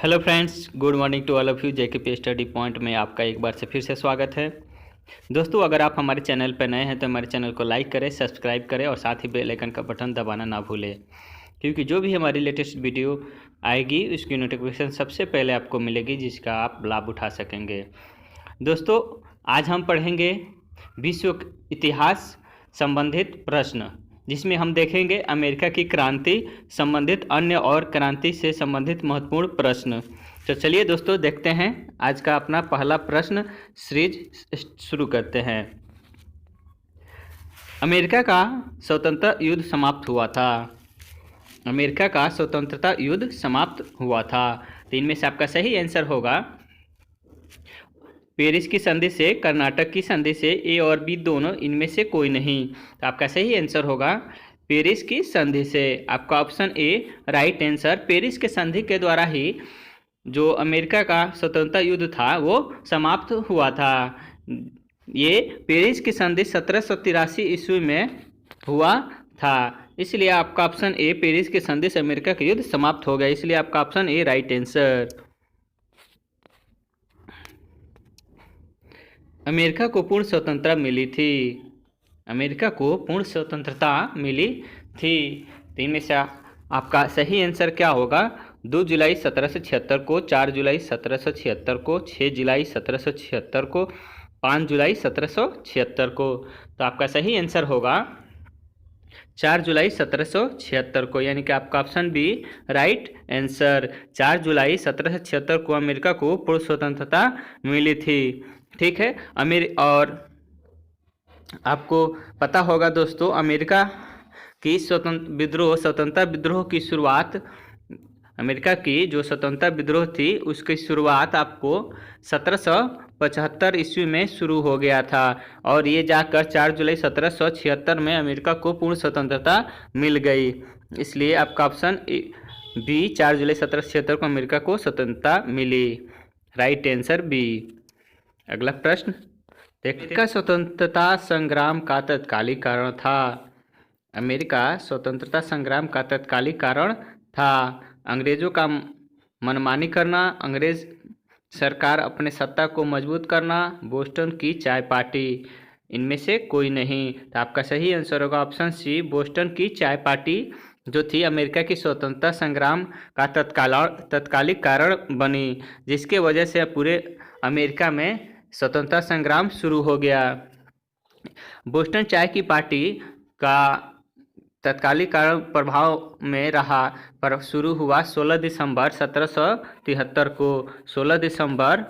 Hello friends, good morning to all of you. JK study point में आपका एक बार से फिर से स्वागत है। दोस्तों, अगर आप हमारे चैनल पर नए हैं तो हमारे चैनल को लाइक करें, सब्सक्राइब करें और साथ ही बेल आइकन का बटन दबाना ना भूलें, क्योंकि जो भी हमारी लेटेस्ट वीडियो आएगी उसकी नोटिफिकेशन सबसे पहले आपको मिलेगी, जिसका आप लाभ उठा सकेंगे। दोस्तों, आज हम पढ़ेंगे विश्व इतिहास संबंधित प्रश्न, जिसमें हम देखेंगे अमेरिका की क्रांति संबंधित अन्य और क्रांति से संबंधित महत्वपूर्ण प्रश्न। तो चलिए दोस्तों, देखते हैं आज का अपना पहला प्रश्न सीरीज शुरू करते हैं। अमेरिका का स्वतंत्रता युद्ध समाप्त हुआ था। अमेरिका का स्वतंत्रता युद्ध समाप्त हुआ था। तो इनमें से आपका सही आंसर होगा पेरिस की संधि से, कर्नाटक की संधि से, ए और बी दोनों, इनमें से कोई नहीं। तो आपका सही आंसर होगा पेरिस की संधि से। आपका option A right answer. Paris के संधि के द्वारा ही जो अमेरिका का स्वतंत्रता युद्ध था वो समाप्त हुआ था। ये पेरिस की संधि 1783 ईस्वी में हुआ था, इसलिए आपका ऑप्शन ए पेरिस की संधि से अमेरिका का युद्ध समाप्त हो गया, इसलिए आपका option A right answer. America को पूर्ण स्वतंत्रता मिली थी। अमेरिका को पूर्ण स्वतंत्रता मिली थी। तो इनमें से आपका सही आंसर क्या होगा? 2 जुलाई 1776 को, 4 जुलाई 1776 को, 6 जुलाई 1776 को, 5 जुलाई 1776 को। तो आपका सही आंसर होगा 4 जुलाई 1776 को, यानी कि आपका ऑप्शन बी राइट आंसर। 4 जुलाई 1776 को अमेरिका को पूर्ण स्वतंत्रता मिली थी। ठीक है। और आपको पता होगा दोस्तों, अमेरिका की स्वतंत्रता विद्रोह की शुरुआत, अमेरिका की जो स्वतंत्रता विद्रोह थी उसकी शुरुआत आपको 1775 ईस्वी में शुरू हो गया था, और ये जाकर 4 जुलाई 1776 में अमेरिका को पूर्ण स्वतंत्रता मिल गई। इसलिए आपका ऑप्शन बी 4 जुलाई 1776 को अमेरिका को स्वतंत्रता मिली, राइट आंसर बी। अगला प्रश्न देखते हैं। स्वतंत्रता संग्राम का तत्कालिक कारण था। अमेरिका स्वतंत्रता संग्राम का तत्कालिक कारण था अंग्रेजों का मनमानी करना, अंग्रेज सरकार अपने सत्ता को मजबूत करना, बोस्टन की चाय पार्टी, इनमें से कोई नहीं। तो आपका सही आंसर होगा ऑप्शन सी, बोस्टन की चाय पार्टी जो थी अमेरिका की स्वतंत्रता संग्राम का तत्कालिक कारण बनी, जिसके वजह से पूरे अमेरिका में स्वतंत्रता संग्राम शुरू हो गया। बोस्टन चाय की पार्टी का तत्कालिक कारण प्रभाव में रहा, पर शुरू हुआ 16 दिसंबर 1773 को। 16 दिसंबर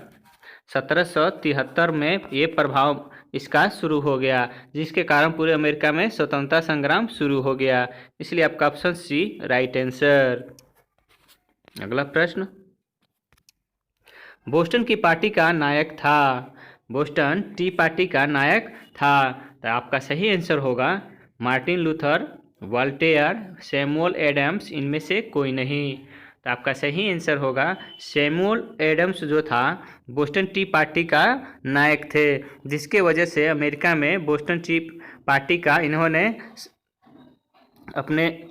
1773 में ये प्रभाव इसका शुरू हो गया, जिसके कारण पूरे अमेरिका में स्वतंत्रता संग्राम शुरू हो गया, इसलिए आपका ऑप्शन सी राइट आंसर। अगला प्रश्न, बोस्टन की पार्टी का नायक था। बोस्टन टी पार्टी का नायक था। तो आपका सही आंसर होगा Martin Luther, Voltaire, Samuel Adams, इनमें से कोई नहीं। तो आपका सही आंसर होगा सैमुअल एडम्स जो था बोस्टन टी पार्टी का नायक थे, जिसके वजह से अमेरिका में बोस्टन टी पार्टी का इन्होंने अपने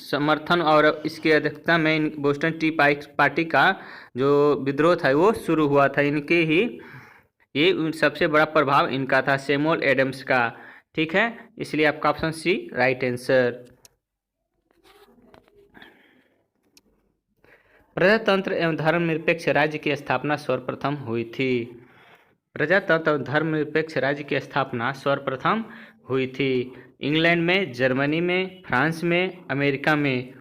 समर्थन और इसकी अध्यक्षता में बोस्टन टी पार्टी का जो विद्रोह था वो शुरू हुआ था। इनके ही ये सबसे बड़ा प्रभाव इनका था, सैमुअल एडम्स का। ठीक है, इसलिए आपका ऑप्शन सी राइट आंसर। प्रजातंत्र एवं धर्मनिरपेक्ष राज्य की स्थापना सर्वप्रथम हुई थी। प्रजातंत्र एवं धर्मनिरपेक्ष राज्य की स्थापना सर्वप्रथम हुई थी इंग्लैंड में, जर्मनी में, फ्रांस में, अमेरिका में।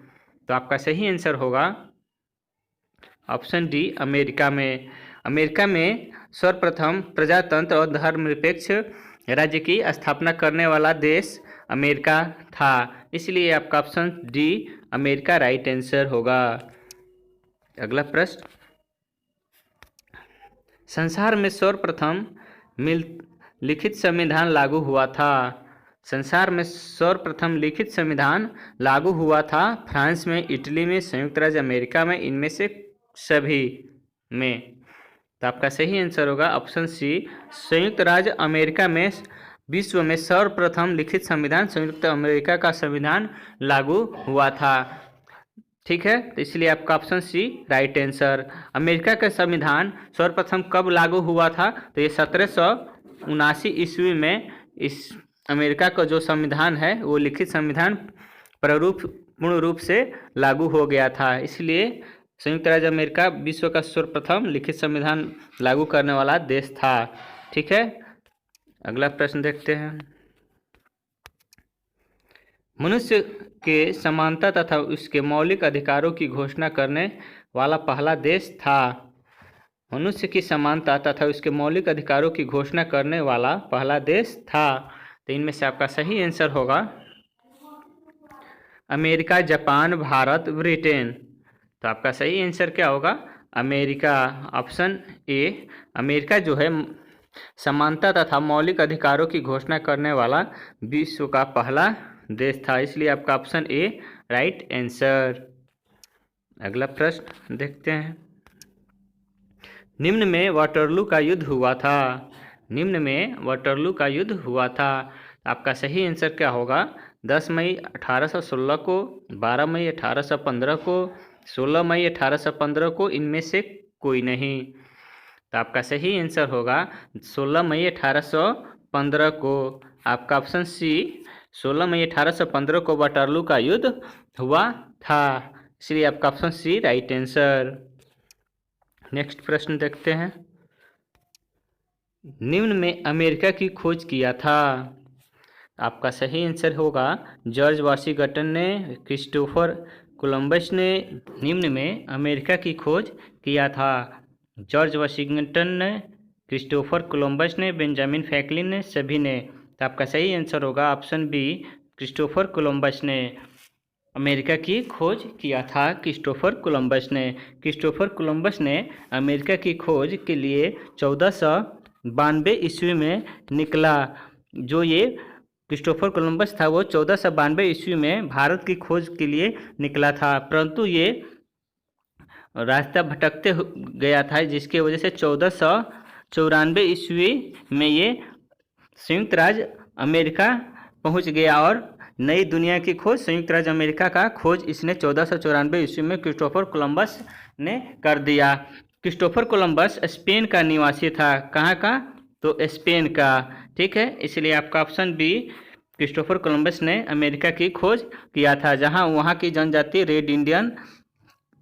तो आपका सही आंसर होगा ऑप्शन डी अमेरिका में। अमेरिका में सर्वप्रथम प्रजातंत्र और धर्मनिरपेक्ष राज्य की स्थापना करने वाला देश अमेरिका था, इसलिए आपका option D America right answer होगा। अगला प्रश्न, संसार में सर्वप्रथम लिखित संविधान लागू हुआ था। संसार में सर्वप्रथम लिखित संविधान लागू हुआ था फ्रांस में, इटली में, संयुक्त राज्य अमेरिका में, इनमें से सभी में। तो आपका सही आंसर होगा ऑप्शन सी, संयुक्त राज्य अमेरिका में विश्व में सर्वप्रथम लिखित संविधान संयुक्त अमेरिका का संविधान लागू हुआ था। ठीक है, तो इसलिए आपका option C right answer. America का संविधान सर्वप्रथम कब लागू हुआ था? तो ये 1779 ईस्वी में इस अमेरिका का जो संविधान है वो लिखित संविधान पूर्ण रूप से लागू हो गया था। इसलिए संयुक्त राज्य अमेरिका विश्व का सर्वप्रथम लिखित संविधान लागू करने वाला देश था। ठीक है, अगला प्रश्न देखते हैं। मनुष्य के समानता तथा उसके मौलिक अधिकारों की घोषणा करने वाला पहला देश था। मनुष्य की समानता तथा उसके मौलिक अधिकारों की घोषणा करने वाला पहला देश था। तो इनमें से आपका सही आंसर होगा अमेरिका, जापान, भारत, ब्रिटेन। तो आपका सही आंसर क्या होगा? America, option A. अमेरिका जो है समानता तथा मौलिक अधिकारों की घोषणा करने वाला विश्व का पहला देश था, इसलिए आपका ऑप्शन ए राइट आंसर। अगला प्रश्न देखते हैं। निम्न में वाटरलू का युद्ध हुआ था। निम्न में वाटरलू का युद्ध हुआ था। आपका सही आंसर क्या होगा? 10 मई 1816 को, 12 मई 1815 को, 16 मई 1815 को, इनमें से कोई नहीं। तो आपका सही आंसर होगा 16 मई 1815 को। आपका ऑप्शन सी 16 मई 1815 को वाटरलू का युद्ध हुआ था, इसलिए आपका option C right answer. Next प्रश्न देखते हैं। निम्न में अमेरिका की खोज किया था। आपका सही आंसर होगा जॉर्ज वाशिंगटन ने, क्रिस्टोफर कोलंबस ने निम्न में अमेरिका की खोज किया था। जॉर्ज वाशिंगटन ने, क्रिस्टोफर कोलंबस ने, बेंजामिन फ्रैंकलिन ने, सभी ने। तो आपका सही आंसर होगा ऑप्शन बी, क्रिस्टोफर कोलंबस ने अमेरिका की खोज किया था। क्रिस्टोफर कोलंबस ने, क्रिस्टोफर कोलंबस ने अमेरिका की खोज के लिए 1492 ईस्वी में निकला। जो ये क्रिस्टोफर कोलंबस था वो 1492 ईस्वी में भारत की खोज के लिए निकला था, परंतु ये रास्ता भटकते गया था, जिसके वजह से 1494 ईस्वी में ये संयुक्त राज्य अमेरिका पहुंच गया और नई दुनिया की खोज संयुक्त राज्य अमेरिका का खोज इसने 1494 ईस्वी में क्रिस्टोफर कोलंबस ने कर दिया। क्रिस्टोफर कोलंबस स्पेन का निवासी था। कहाँ का? तो स्पेन का। ठीक है, इसलिए आपका ऑप्शन बी, क्रिस्टोफर कोलंबस ने अमेरिका की खोज किया था, जहाँ वहाँ की जनजाति रेड इंडियन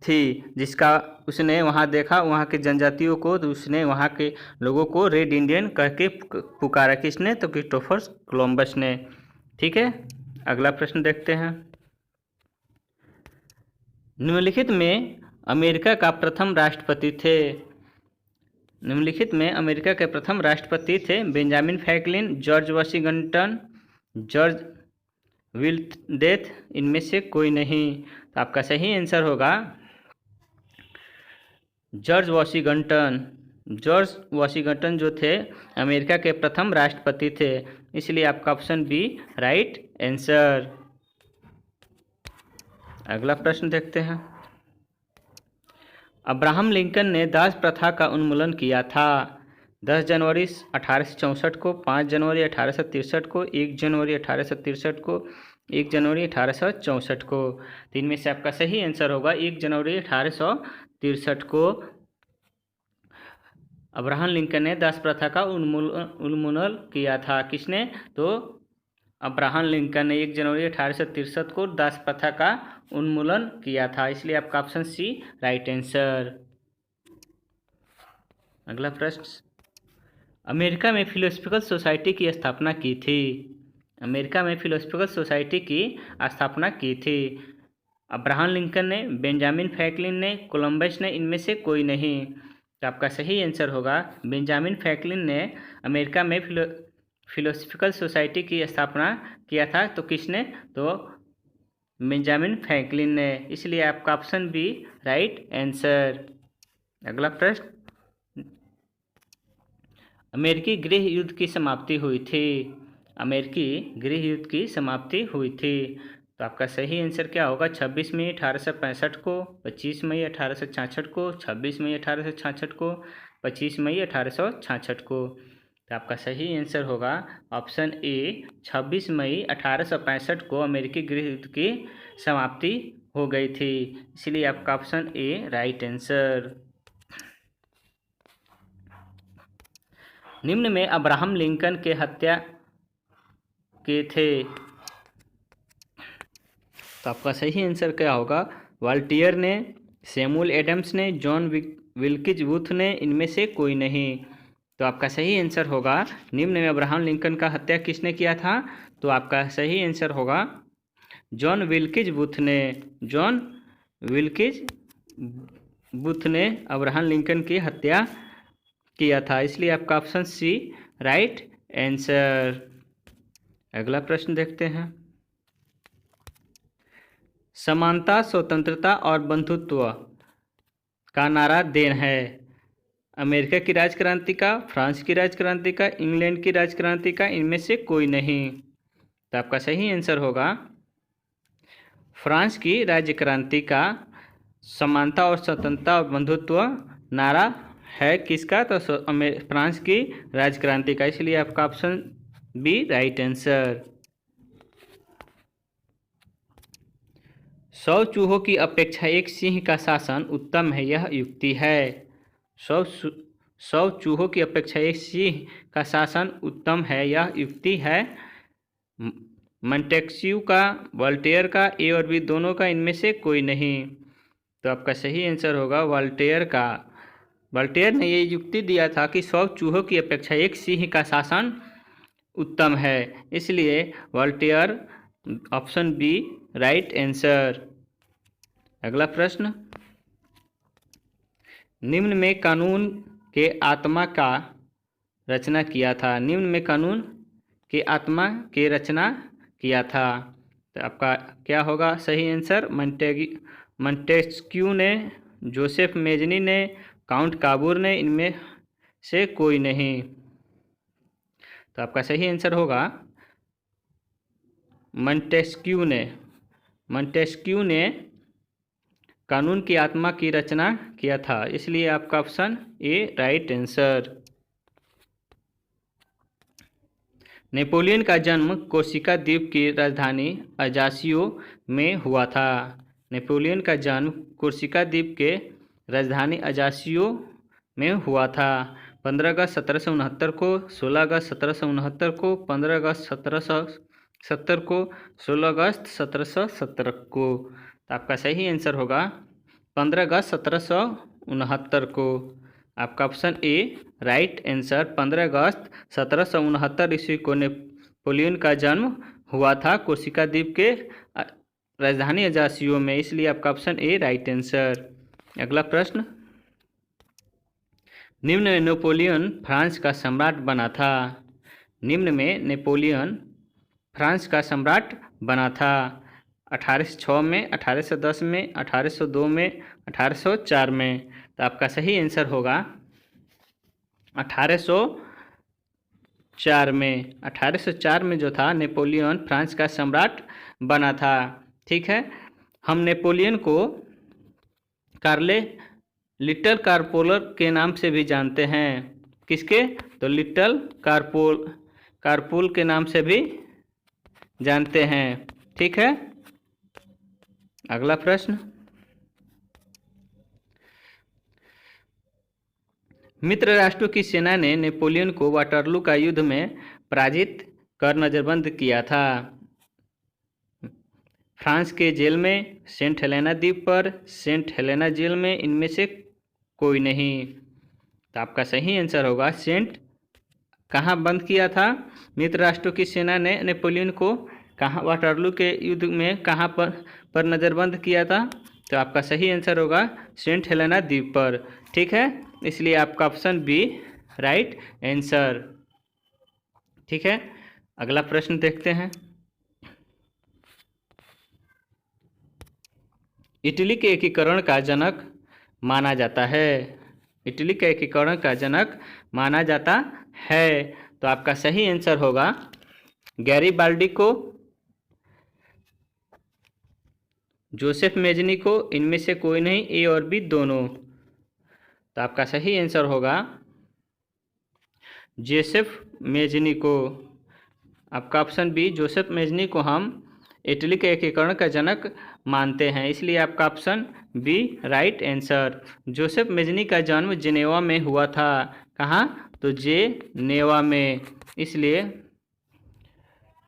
थी, जिसका उसने वहाँ देखा, वहाँ के जनजातियों को, तो उसने वहाँ के लोगों को रेड इंडियन कह के पुकारा। किसने? तो क्रिस्टोफर कोलंबस ने। ठीक है, अगला प्रश्न देखते हैं। निम्नलिखित में अमेरिका का प्रथम राष्ट्रपति थे। निम्नलिखित में अमेरिका के प्रथम राष्ट्रपति थे Benjamin Franklin, George Washington, George विल्डेथ, इनमें से कोई नहीं। तो आपका सही आंसर होगा जॉर्ज वाशिंगटन। जॉर्ज वाशिंगटन जो थे अमेरिका के प्रथम राष्ट्रपति थे, इसलिए आपका ऑप्शन बी राइट आंसर। अगला प्रश्न देखते हैं। अब्राहम लिंकन ने दास प्रथा का उन्मूलन किया था। 10 जनवरी 1864 को, 5 जनवरी 1863 को, 1 जनवरी 1863 को, 1 जनवरी 1864 को। तो इनमें से आपका सही आंसर होगा 1 जनवरी 1863 को अब्राहम लिंकन ने दास प्रथा का उन्मूलन किया था। किसने? तो अब्राहम लिंकन ने 1 जनवरी 1863 को दास प्रथा का उन्मूलन किया था, इसलिए आपका ऑप्शन सी राइट आंसर। अगला प्रश्न। अमेरिका में फिलोसफिकल सोसाइटी की स्थापना की थी। अमेरिका में फिलोसफिकल सोसाइटी की स्थापना की थी अब्राहम लिंकन ने, बेंजामिन फ्रैंकलिन ने, कोलंबस ने, इनमें से कोई नहीं। तो आपका सही आंसर होगा बेंजामिन फ्रैंकलिन ने अमेरिका में फिलोसफिकल सोसाइटी की स्थापना किया था। तो किसने? तो बेंजामिन फ्रैंकलिन ने, इसलिए आपका ऑप्शन बी राइट आंसर। अगला प्रश्न। अमेरिकी गृह युद्ध की समाप्ति हुई थी। अमेरिकी गृह युद्ध की समाप्ति हुई थी। तो आपका सही आंसर क्या होगा? 26 मई 1865 को, 25 मई 1866 को, 26 मई 1866 को, 25 मई 1866 को। तो आपका सही आंसर होगा ऑप्शन ए 26 मई 1865 को अमेरिकी गृह युद्ध की समाप्ति हो गई थी। इसलिए आपका ऑप्शन ए राइट आंसर। निम्न में अब्राहम लिंकन के हत्या के थे, तो आपका सही आंसर क्या होगा? वाल्टियर ने, सैमुअल एडम्स ने, जॉन विल्किज बूथ ने, इनमें से कोई नहीं। तो आपका सही आंसर होगा निम्न में अब्राहम लिंकन का हत्या किसने किया था? तो आपका सही आंसर होगा जॉन विल्किज बूथ ने। जॉन विल्किज बूथ ने अब्राहम लिंकन की हत्या किया था, इसलिए आपका ऑप्शन सी राइट आंसर। अगला प्रश्न देखते हैं। समानता, स्वतंत्रता और बंधुत्व का नारा देन है अमेरिका की राजक्रांति का, फ्रांस की राजक्रांति का, इंग्लैंड की राजक्रांति का, इनमें से कोई नहीं। तो आपका सही आंसर होगा फ्रांस की राज्य का समानता और स्वतंत्रता और बंधुत्व नारा है किसका? तो फ्रांस की राजक्रांति का, इसलिए आपका ऑप्शन बी राइट आंसर। 100 चूहों की अपेक्षा एक सिंह का शासन उत्तम है, यह युक्ति है। 100 चूहों की अपेक्षा एक सिंह का शासन उत्तम है, यह युक्ति है। मोंटेस्क्यू का, वॉल्टेयर का, ए और बी दोनों का, इनमें से कोई नहीं। तो आपका सही आंसर होगा वॉल्टेयर का। वॉल्टेयर ने ये युक्ति दिया था कि 100 चूहों की अपेक्षा एक सिंह का शासन उत्तम है, इसलिए Voltaire option B right answer. अगला प्रश्न। निम्न में कानून के आत्मा का रचना किया था। निम्न में कानून के आत्मा के रचना किया था, तो आपका क्या होगा सही आंसर? मोंटेस्क्यू ने, जोसेफ मेजनी ने, काउंट काबूर ने, इनमें से कोई नहीं। तो आपका सही आंसर होगा मोंटेस्क्यू ने। मोंटेस्क्यू ने कानून की आत्मा की रचना किया था, इसलिए आपका option A right answer. Napoleon का जन्म कोर्सिका द्वीप की राजधानी अजासियो में हुआ था। नेपोलियन का जन्म कोर्सिका द्वीप के राजधानी अजासियो में हुआ था। 15 अगस्त 1769 को, 16 अगस्त 1769 को, 15 अगस्त 1770 को, 16 अगस्त 1770 को। तो आपका सही आंसर होगा 15 अगस्त 1769 को। आपका ऑप्शन ए राइट आंसर। 15 अगस्त 1769 ईस्वी को नेपोलियन का जन्म हुआ था कोर्सिका द्वीप के राजधानी अजासियो में, इसलिए आपका ऑप्शन ए राइट आंसर। अगला प्रश्न। निम्न में नेपोलियन फ्रांस का सम्राट बना था। निम्न में नेपोलियन फ्रांस का सम्राट बना था 1806 में, 1810 में, 1802 में, 1804 में। तो आपका सही आंसर होगा 1804 में। 1804 में जो था नेपोलियन फ्रांस का सम्राट बना था। ठीक है, हम नेपोलियन को लिटिल कारपोलर के नाम से भी जानते हैं। किसके? तो लिटिल कारपोल के नाम से भी जानते हैं। ठीक है, अगला प्रश्न। मित्र राष्ट्रों की सेना ने नेपोलियन को वाटरलू का युद्ध में पराजित कर नजरबंद किया था। फ्रांस के जेल में, सेंट हेलेना द्वीप पर, सेंट हेलेना जेल में, इनमें से कोई नहीं। तो आपका सही आंसर होगा सेंट। कहाँ बंद किया था मित्र राष्ट्रों की सेना ने नेपोलियन को? कहाँ? वाटरलू के युद्ध में कहाँ पर नज़रबंद किया था? तो आपका सही आंसर होगा सेंट हेलेना द्वीप पर। ठीक है, इसलिए आपका ऑप्शन बी राइट आंसर। ठीक है, अगला प्रश्न देखते हैं। इटली के एकीकरण का जनक माना जाता है। इटली के एकीकरण का जनक माना जाता है, तो आपका सही आंसर होगा गैरीबाल्डी को, जोसेफ मेजनी को, इनमें से कोई नहीं, ए और बी दोनों। तो आपका सही आंसर होगा जोसेफ मेजनी को। आपका ऑप्शन बी जोसेफ मेजनी को हम इटली के एकीकरण का जनक मानते हैं, इसलिए आपका option B right answer. Joseph Mazzini का जन्म जेनेवा में हुआ था। कहाँ? तो जेनेवा में, इसलिए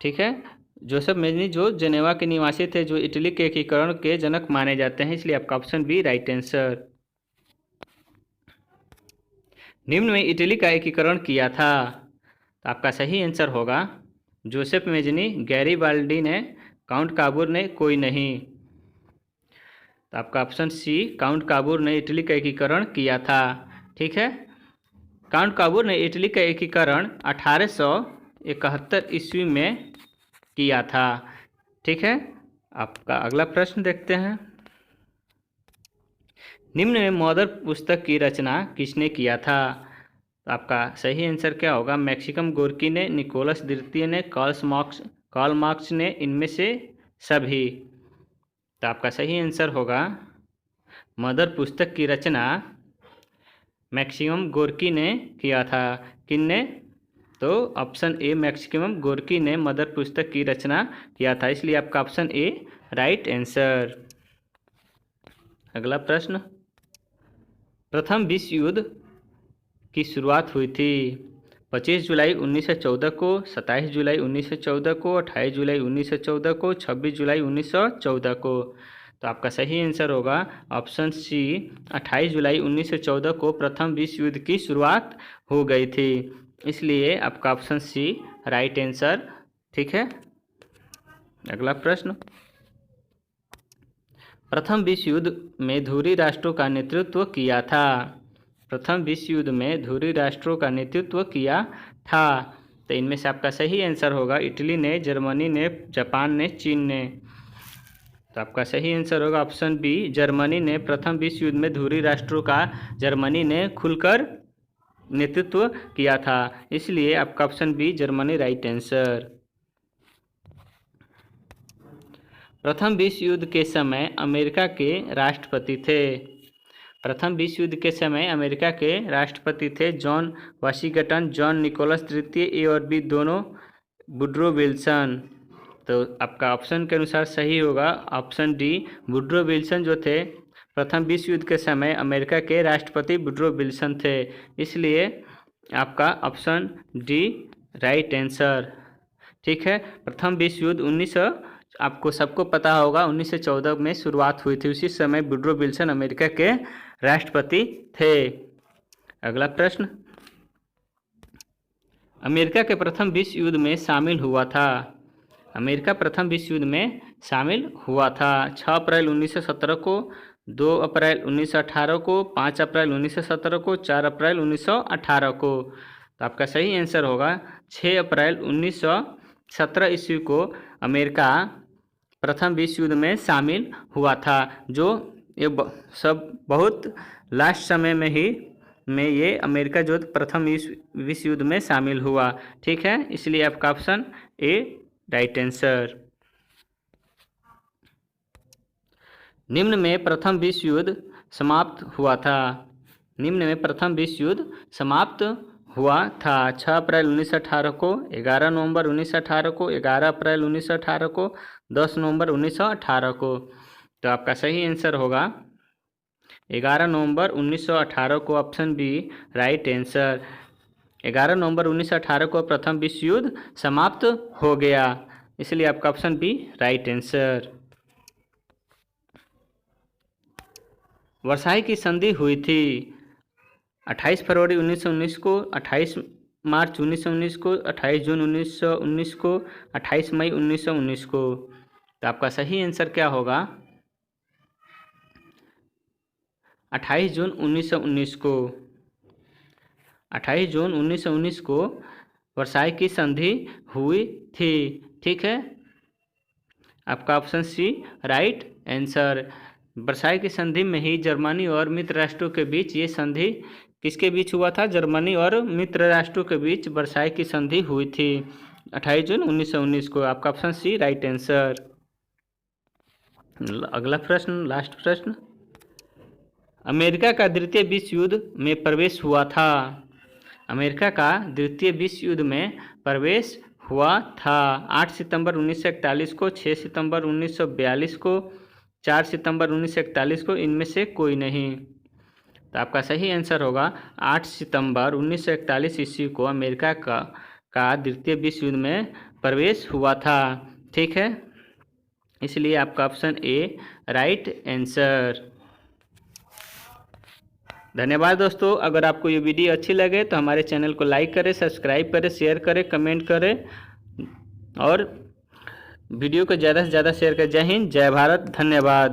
ठीक है। जोसेफ मेजनी जो जेनेवा के निवासी थे, जो इटली के एकीकरण के जनक माने जाते हैं, इसलिए आपका ऑप्शन बी राइट आंसर। निम्न में इटली का एकीकरण किया था, तो आपका सही आंसर होगा जोसेफ मेजनी, गैरीबाल्डी ने, काउंट काबूर ने, कोई नहीं। तो आपका ऑप्शन सी काउंट काबूर ने इटली का एकीकरण किया था। ठीक है, काउंट काबूर ने इटली का एकीकरण 1871 ईस्वी में किया था। ठीक है, आपका अगला प्रश्न देखते हैं। निम्न में मॉडल पुस्तक की रचना किसने किया था? तो आपका सही आंसर क्या होगा? मैक्सिकम गोर्की ने, निकोलस द्वितीय ने, कार्ल मार्क्स ने, इनमें से सभी। तो आपका सही आंसर होगा मदर पुस्तक की रचना मैक्सिमम गोर्की ने किया था। किनने? तो ऑप्शन ए मैक्सिमम गोर्की ने मदर पुस्तक की रचना किया था, इसलिए आपका ऑप्शन ए राइट आंसर। अगला प्रश्न, प्रथम विश्व युद्ध की शुरुआत हुई थी 25 जुलाई 1914 को, 27 जुलाई 1914 को, 28 जुलाई 1914 को, 26 जुलाई 1914 को। तो आपका सही आंसर होगा ऑप्शन सी 28 जुलाई 1914 को प्रथम विश्व युद्ध की शुरुआत हो गई थी, इसलिए आपका ऑप्शन सी राइट आंसर। ठीक है, अगला प्रश्न, प्रथम विश्व युद्ध में धुरी राष्ट्रों का नेतृत्व किया था। प्रथम विश्व युद्ध में धुरी राष्ट्रों का नेतृत्व किया था, तो इनमें से आपका सही आंसर होगा इटली ने, जर्मनी ने, जापान ने, चीन ने। तो आपका सही आंसर होगा ऑप्शन बी जर्मनी ने। प्रथम विश्व युद्ध में धुरी राष्ट्रों का जर्मनी ने खुलकर नेतृत्व किया था, इसलिए आपका option B Germany right answer. प्रथम विश्व युद्ध के समय अमेरिका के राष्ट्रपति थे। प्रथम विश्व युद्ध के समय अमेरिका के राष्ट्रपति थे जॉन वाशिंगटन, जॉन निकोलस तृतीय, ए और बी दोनों, वुड्रो विल्सन। तो आपका ऑप्शन के अनुसार सही होगा ऑप्शन डी वुड्रो विल्सन जो थे प्रथम विश्व युद्ध के समय अमेरिका के राष्ट्रपति वुड्रो विल्सन थे, इसलिए आपका ऑप्शन डी राइट आंसर। ठीक है, प्रथम विश्व युद्ध आपको सबको पता होगा 1914 में शुरुआत हुई थी, उसी समय वुड्रो विल्सन अमेरिका के राष्ट्रपति थे। अगला प्रश्न, अमेरिका के प्रथम विश्व युद्ध में शामिल हुआ था। अमेरिका प्रथम विश्व युद्ध में शामिल हुआ था 6 अप्रैल 1917 को, 2 अप्रैल 1918 को, 5 अप्रैल 1917 को, 4 अप्रैल 1918 को। तो आपका सही आंसर होगा 6 अप्रैल 1917 ईस्वी को अमेरिका प्रथम विश्व युद्ध में शामिल हुआ था, जो ये सब बहुत लास्ट समय में ये अमेरिका जो प्रथम विश्व युद्ध में शामिल हुआ। ठीक है, इसलिए आपका ऑप्शन ए राइट आंसर। निम्न में प्रथम विश्व युद्ध समाप्त हुआ था। निम्न में प्रथम विश्व युद्ध समाप्त हुआ था 6 अप्रैल 1918 को, 11 नवंबर 1918 को, 11 अप्रैल 1918 को, 10 नवंबर 1918 को। तो आपका सही आंसर होगा 11 नवंबर 1918 को, ऑप्शन बी राइट आंसर। 11 नवंबर 1918 को प्रथम विश्व युद्ध समाप्त हो गया, इसलिए आपका option B right answer. Versailles की संधि हुई थी 28 फरवरी 1919 को, 28 मार्च 1919 को, 28 जून 1919 को, 28 मई 1919 को। तो आपका सही आंसर क्या होगा 28 जून 1919 को। 28 जून 1919 को वर्साई की संधि हुई थी। ठीक है, आपका option C right answer. Versailles की संधि में ही जर्मनी और मित्र राष्ट्रों के बीच ये संधि किसके बीच हुआ था? जर्मनी और मित्र राष्ट्रों के बीच वर्साई की संधि हुई थी 28 जून 1919 को। आपका ऑप्शन सी राइट आंसर। अगला प्रश्न, लास्ट प्रश्न, अमेरिका का द्वितीय विश्व युद्ध में प्रवेश हुआ था। अमेरिका का द्वितीय विश्व युद्ध में प्रवेश हुआ था। 8 सितंबर 1941 को, 6 सितंबर 1942 को, 4 सितंबर 1941 को, इनमें से कोई नहीं। तो आपका सही आंसर होगा 8 सितंबर 1941 ईस्वी को अमेरिका का द्वितीय विश्व युद्ध में प्रवेश हुआ था। ठीक है, इसलिए आपका ऑप्शन ए राइट आंसर। धन्यवाद दोस्तों। अगर आपको ये वीडियो अच्छी लगे तो हमारे चैनल को लाइक करें, सब्सक्राइब करें, शेयर करें, कमेंट करें और वीडियो को ज़्यादा से ज़्यादा शेयर करें। जय हिंद, जय भारत, धन्यवाद।